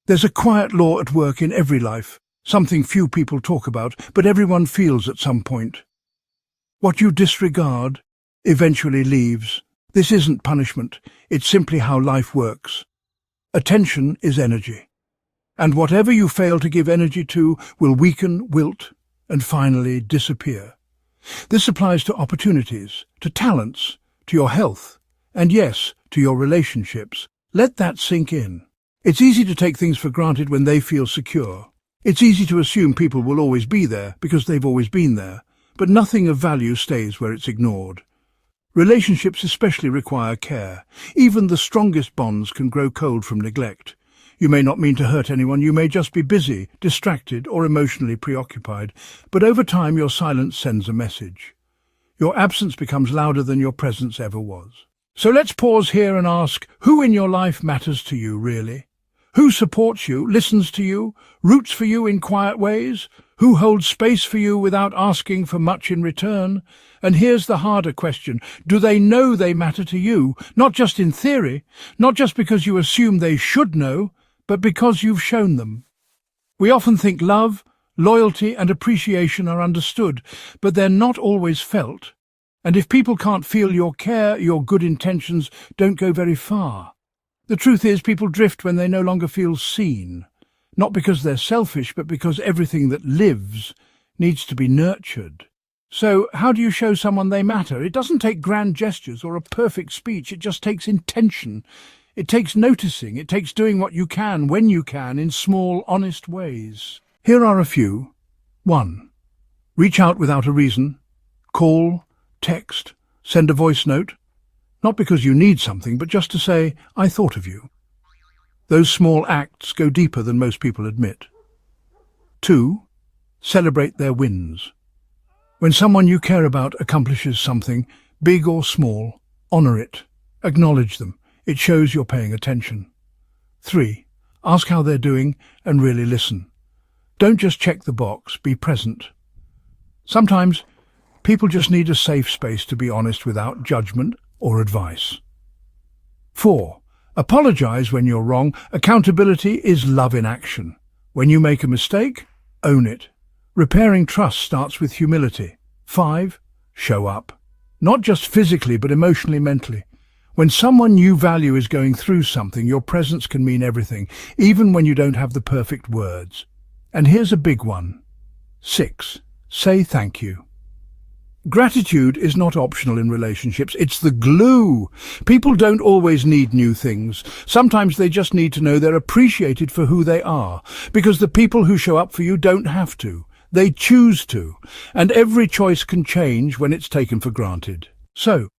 There's a quiet law at work in every life, something few people talk about, but everyone feels at some point. What you disregard eventually leaves. This isn't punishment, it's simply how life works. Attention is energy, and whatever you fail to give energy to will weaken, wilt, and finally disappear. This applies to opportunities, to talents, to your health, and yes, to your relationships. Let that sink in. It's easy to take things for granted when they feel secure. It's easy to assume people will always be there because they've always been there, but nothing of value stays where it's ignored. Relationships especially require care. Even the strongest bonds can grow cold from neglect. You may not mean to hurt anyone, you may just be busy, distracted, or emotionally preoccupied, but over time your silence sends a message. Your absence becomes louder than your presence ever was. So let's pause here and ask, who in your life matters to you, really? Who supports you, listens to you, roots for you in quiet ways? Who holds space for you without asking for much in return? And here's the harder question. Do they know they matter to you? Not just in theory, not just because you assume they should know, but because you've shown them. We often think love, loyalty and appreciation are understood, but they're not always felt. And if people can't feel your care, your good intentions don't go very far. The truth is, people drift when they no longer feel seen, not because they're selfish, but because everything that lives needs to be nurtured. So, how do you show someone they matter? It doesn't take grand gestures or a perfect speech, it just takes intention. It takes noticing, it takes doing what you can, when you can, in small, honest ways. Here are a few. 1. Reach out without a reason. Call, text, send a voice note. Not because you need something, but just to say, I thought of you. Those small acts go deeper than most people admit. 2. Celebrate their wins. When someone you care about accomplishes something, big or small, honor it. Acknowledge them. It shows you're paying attention. 3. Ask how they're doing and really listen. Don't just check the box, be present. Sometimes, people just need a safe space to be honest without judgment or advice. 4. Apologize when you're wrong. Accountability is love in action. When you make a mistake, own it. Repairing trust starts with humility. 5. Show up. Not just physically, but emotionally, mentally. When someone you value is going through something, your presence can mean everything, even when you don't have the perfect words. And here's a big one. 6. Say thank you. Gratitude is not optional in relationships, it's the glue. People don't always need new things. Sometimes they just need to know they're appreciated for who they are, because the people who show up for you don't have to. They choose to, and every choice can change when it's taken for granted. So,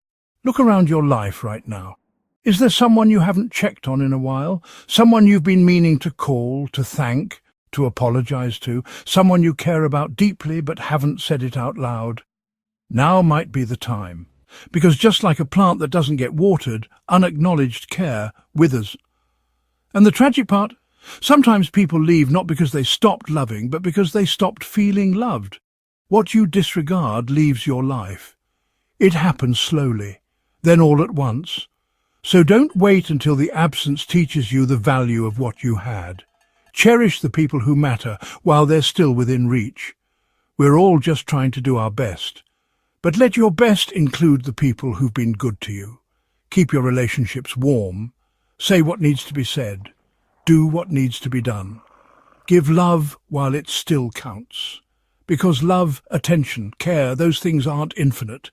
look around your life right now. Is there someone you haven't checked on in a while? Someone you've been meaning to call, to thank, to apologize to? Someone you care about deeply but haven't said it out loud? Now might be the time, because just like a plant that doesn't get watered, unacknowledged care withers. And the tragic part? Sometimes people leave not because they stopped loving, but because they stopped feeling loved. What you disregard leaves your life. It happens slowly, then all at once. So don't wait until the absence teaches you the value of what you had. Cherish the people who matter while they're still within reach. We're all just trying to do our best. But let your best include the people who've been good to you. Keep your relationships warm. Say what needs to be said. Do what needs to be done. Give love while it still counts. Because love, attention, care, those things aren't infinite.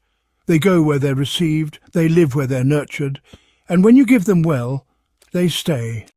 They go where they're received, they live where they're nurtured, and when you give them well, they stay.